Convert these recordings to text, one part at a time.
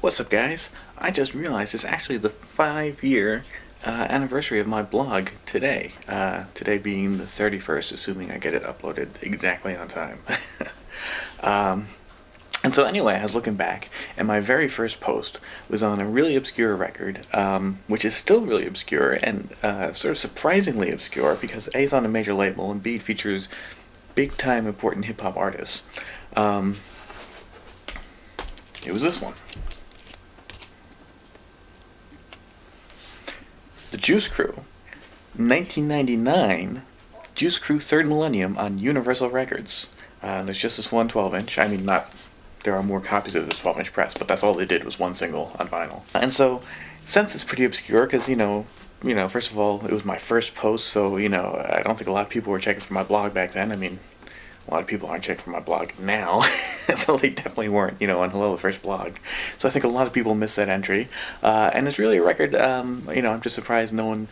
What's up, guys? I just realized it's actually the 5-year anniversary of my blog today. Today being the 31st, assuming I get it uploaded exactly on time. um, and so anyway, I was looking back, and my very first post was on a really obscure record, which is still really obscure, and sort of surprisingly obscure, because A is on a major label, and B it features big-time important hip-hop artists. It was this one. The Juice Crew, 1999, Juice Crew Third Millennium on Universal Records. There's just this one 12-inch. I mean, there are more copies of this 12-inch press, but that's all they did was one single on vinyl. And so, since it's pretty obscure, because, first of all, it was my first post, so, I don't think a lot of people were checking for my blog back then. I mean, a lot of people aren't checking for my blog now, so they definitely weren't, on Hello, the first blog. So I think a lot of people missed that entry. And it's really a record, I'm just surprised no one,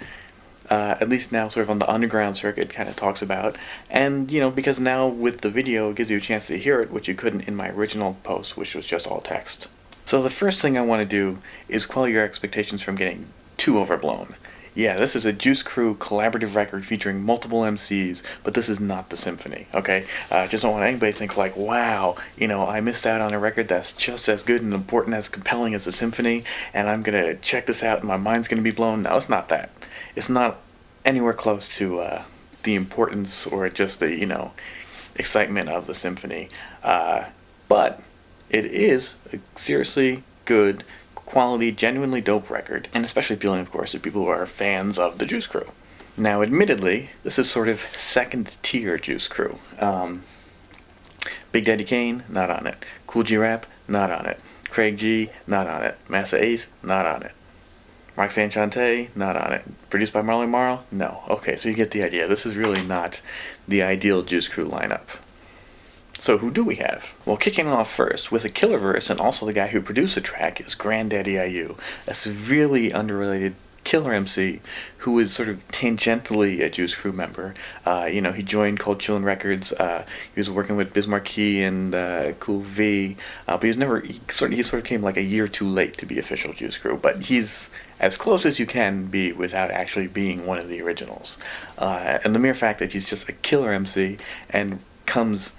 at least now sort of on the underground circuit, kind of talks about. And, because now with the video, it gives you a chance to hear it, which you couldn't in my original post, which was just all text. So the first thing I want to do is quell your expectations from getting too overblown. Yeah, this is a Juice Crew collaborative record featuring multiple MCs, but this is not the symphony, okay? Just don't want anybody to think like, wow, I missed out on a record that's just as good and important, as compelling as the symphony, and I'm going to check this out and my mind's going to be blown. No, it's not that. It's not anywhere close to the importance or just the, excitement of the symphony. But it is a seriously good, quality, genuinely dope record, and especially appealing, of course, to people who are fans of the Juice Crew. Now, admittedly, this is sort of second-tier Juice Crew. Big Daddy Kane, not on it. Kool G Rap, not on it. Craig G, not on it. Massa Ace, not on it. Roxanne Shante, not on it. Produced by Marley Marl? No. Okay, so you get the idea. This is really not the ideal Juice Crew lineup. So who do we have? Well, kicking off first with a killer verse, and also the guy who produced the track, is Granddaddy IU, a severely underrated killer MC who is sort of tangentially a Juice Crew member. He joined Cold Chillin' Records. He was working with Biz Markie and Cool V, but he sort of came like a year too late to be official Juice Crew. But he's as close as you can be without actually being one of the originals. And the mere fact that he's just a killer MC and comes,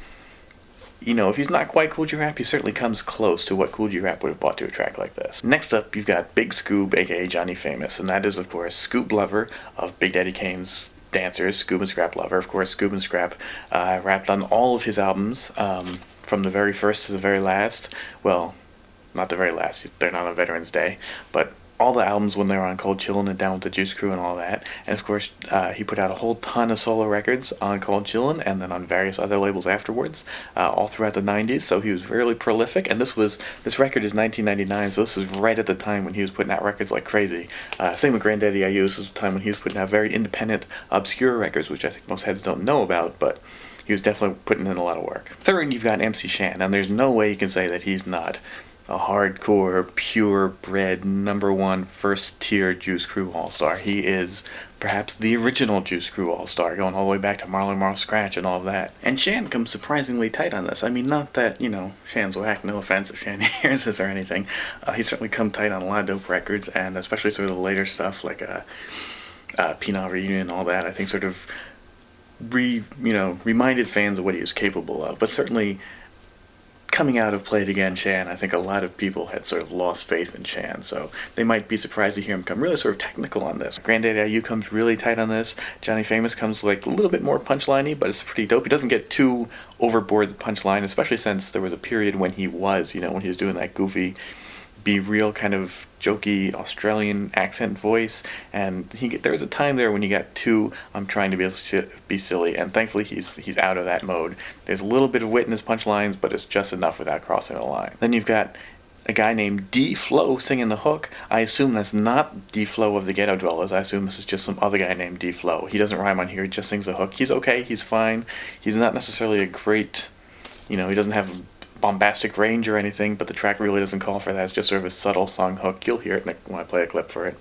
if he's not quite Kool G Rap, he certainly comes close to what Kool G Rap would have brought to a track like this. Next up, you've got Big Scoob, aka Johnny Famous, and that is, of course, Scoop Lover of Big Daddy Kane's dancers, Scoob and Scrap Lover. Of course, Scoob and Scrap rapped on all of his albums, from the very first to the very last. Well, not the very last, they're not on Veterans Day, but all the albums when they were on Cold Chillin' and Down with the Juice Crew and all that. And of course, he put out a whole ton of solo records on Cold Chillin' and then on various other labels afterwards, all throughout the 90s, so he was really prolific. And this record is 1999, so this is right at the time when he was putting out records like crazy. Same with Granddaddy IU, this is the time when he was putting out very independent, obscure records, which I think most heads don't know about, but he was definitely putting in a lot of work. Third, you've got MC Shan, and there's no way you can say that he's not a hardcore, purebred, #1 first-tier Juice Crew All-Star. He is perhaps the original Juice Crew All-Star, going all the way back to Marley Marl Scratch and all of that. And Shan comes surprisingly tight on this. I mean, not that, Shan's whack, no offense if Shan hears this or anything. He's certainly come tight on a lot of dope records, and especially sort of the later stuff like Penal Reunion and all that, I think sort of reminded fans of what he was capable of. But certainly, coming out of Play It Again Shan, I think a lot of people had sort of lost faith in Shan, so they might be surprised to hear him come really sort of technical on this. Granddaddy IU comes really tight on this. Johnny Famous comes like a little bit more punchliney, but it's pretty dope. He doesn't get too overboard the punchline, especially since there was a period when he was, when he was doing that goofy, be real kind of jokey Australian accent voice, and there was a time there when he got too I'm trying to be silly, and thankfully he's out of that mode. There's a little bit of wit in his punchlines, but it's just enough without crossing the line. Then you've got a guy named D-Flow singing the hook. I assume that's not D-Flow of the Ghetto Dwellers. I assume this is just some other guy named D-Flow. He doesn't rhyme on here, he just sings the hook. He's okay, he's fine. He's not necessarily a great, he doesn't have bombastic range or anything, but the track really doesn't call for that. It's just sort of a subtle song hook. You'll hear it when I play a clip for it.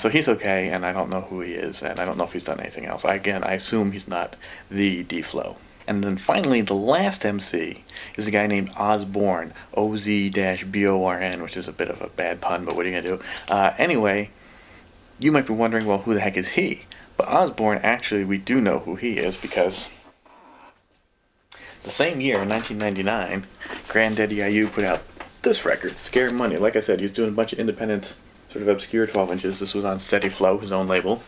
So he's okay, and I don't know who he is, and I don't know if he's done anything else. I assume he's not the D-Flow. And then finally, the last MC is a guy named Osborne, OZ-BORN, which is a bit of a bad pun, but what are you going to do? Anyway, you might be wondering, well, who the heck is he? But Osborne, actually, we do know who he is, because the same year, in 1999, Granddaddy IU put out this record, Scare Money. Like I said, he was doing a bunch of independent, sort of obscure 12 inches. This was on Steady Flow, his own label.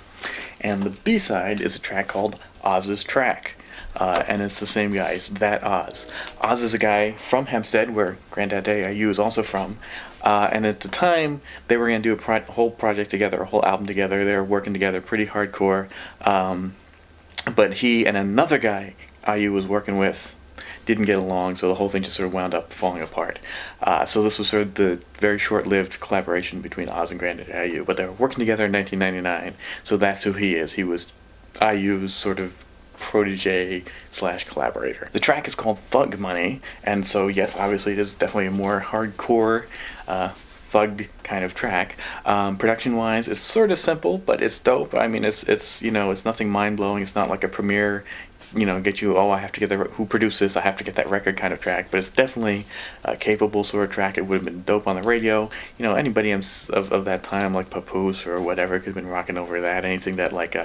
And the B-side is a track called Oz's Track. And it's the same guy, it's That Oz. Oz is a guy from Hempstead, where Granddaddy IU is also from. And at the time, they were going to do a whole project together, a whole album together. They were working together pretty hardcore. But he and another guy IU was working with didn't get along, so the whole thing just sort of wound up falling apart. So this was sort of the very short-lived collaboration between Oz and Granddaddy IU. But they were working together in 1999, so that's who he is. He was IU's sort of protege / collaborator. The track is called Thug Money, and so yes, obviously it is definitely a more hardcore thug kind of track. Production wise, it's sort of simple, but it's dope. I mean, it's you know, it's nothing mind blowing. It's not like a premiere, you know, get you, oh, I have to get who produced this, I have to get that record kind of track. But it's definitely a capable sort of track. It would have been dope on the radio. You know, anybody of that time, like Papoose or whatever, could have been rocking over that. Anything that like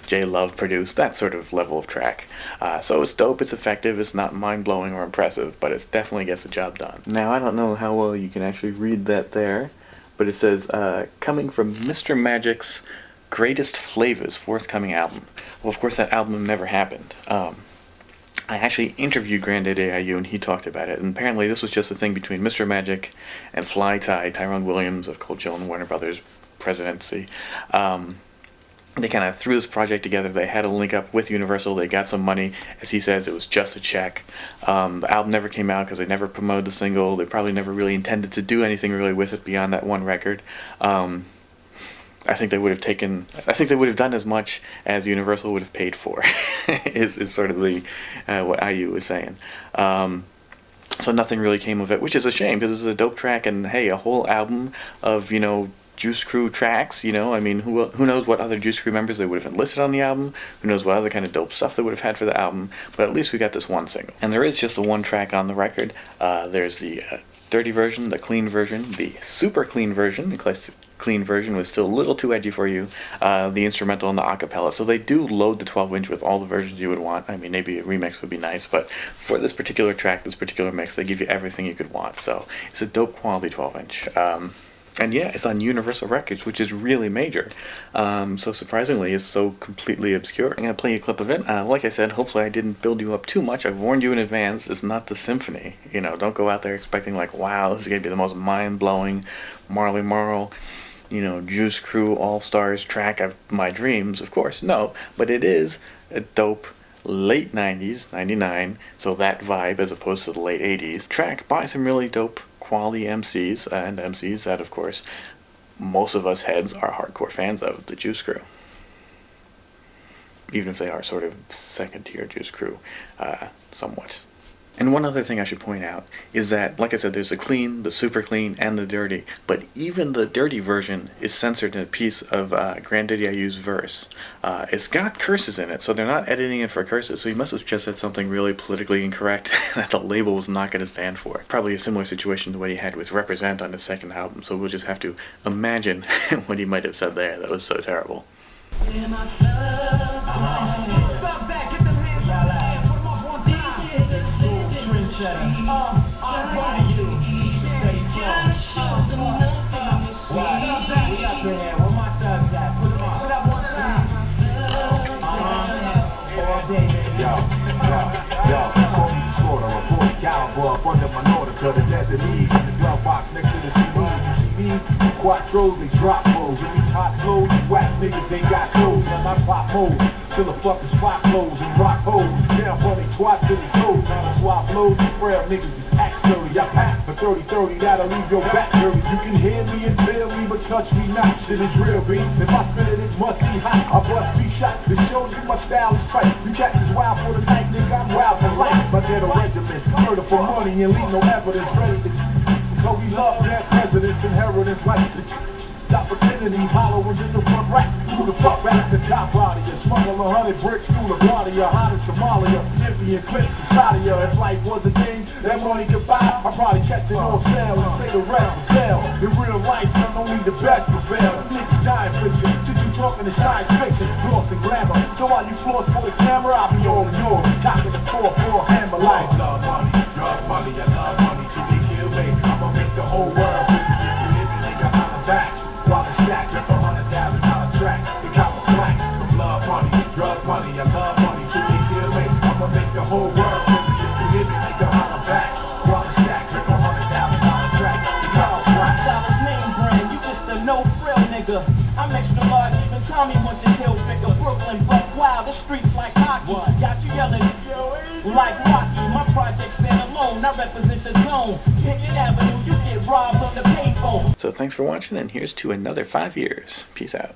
J Love produced, that sort of level of track. So it's dope, it's effective, it's not mind blowing or impressive, but it definitely gets the job done. Now, I don't know how well you can actually read that there, but it says, coming from Mr. Magic's Greatest Flavors forthcoming album. Well, of course, that album never happened. I actually interviewed Granddaddy IU, and he talked about it. And apparently, this was just a thing between Mr. Magic and Fly Ty, Tyrone Williams of Cold Joe and Warner Brothers presidency. They kind of threw this project together. They had a link up with Universal. They got some money. As he says, it was just a check. The album never came out because they never promoted the single. They probably never really intended to do anything really with it beyond that one record. I think they would have done as much as Universal would have paid for. is sort of the what IU was saying. So nothing really came of it, which is a shame because this is a dope track, and hey, a whole album of, you know, Juice Crew tracks, you know, I mean, who knows what other Juice Crew members they would have enlisted on the album, who knows what other kind of dope stuff they would have had for the album, but at least we got this one single. And there is just a one track on the record. There's the dirty version, the clean version, the super clean version. The clean version was still a little too edgy for you, the instrumental and the acapella. So they do load the 12-inch with all the versions you would want. I mean, maybe a remix would be nice, but for this particular track, this particular mix, they give you everything you could want. So it's a dope quality 12-inch. And yeah, it's on Universal Records, which is really major. So surprisingly, it's so completely obscure. I'm going to play you a clip of it. Like I said, hopefully I didn't build you up too much. I've warned you in advance. It's not the symphony. You know, don't go out there expecting like, wow, this is going to be the most mind-blowing Marley Marl, you know, Juice Crew All-Stars track of my dreams. Of course, no. But it is a dope late 90s, 99, so that vibe as opposed to the late 80s track by some really dope quality MCs, and MCs that, of course, most of us heads are hardcore fans of, the Juice Crew. Even if they are sort of second-tier Juice Crew, somewhat. And one other thing I should point out is that, like I said, there's the clean, the super clean, and the dirty. But even the dirty version is censored in a piece of Granddaddy IU's verse. It's got curses in it, so they're not editing it for curses. So he must have just said something really politically incorrect that the label was not going to stand for. Probably a similar situation to what he had with Represent on his second album. So we'll just have to imagine what he might have said there. That was so terrible. Under my order, cut the desert ease in the glove box next to the CDs. You see these quattros, they drop foes. And these hot flows, whack niggas ain't got clothes. And I pop hoes till the fucking spot close and rock hoes. Down for they twat till they toes. Now the swap loads, the frail niggas just act dirty. I pack for 30-30, that'll leave your back dirty. You can hear me and feel me, but touch me not. Shit is real, B. If I spit it, it must be hot. I bust be shot to show you my style is tight. You cats is wild for the night, nigga. I'm wild for life. My ghetto regiment, murder for money and leave no evidence ready to. Cause we love dead presidents, inheritance like the top stop pretending he's hollow and in the front rack. Who the fuck back the cop out of you? Smuggle 100 bricks through LaGuardia, hot in Somalia, emptying clips inside of you. If life was a game that money could buy, I'd probably catch it on sale and say the rest was fail. In real life, son, only the best prevail. Niggas die in fiction, shit you talking is science fiction, gloss and glamour. So while you floss for the camera, I'll be all yours, cocking the 4-4 hammer like love money, drug money, I love money till they kill me. I'ma make the whole world feel me. If you hit me, nigga, holla back. While the stack up $100,000 track, the copper black, the blood money, drug money, I love money till they kill me. I'ma make the whole world feel me. If you hit me, nigga, holla back. While the stack up $100,000 track, the copper My black. style is name brand, you just a no-frill nigga. I'm extra large, even Tommy want this hill figure. Brooklyn, but wow, the streets like hockey. Got you yelling, like Rocky. My project stand alone, I represent the zone. Picket Avenue, you get robbed on the payphone. So thanks for watching, and here's to another 5 years. Peace out.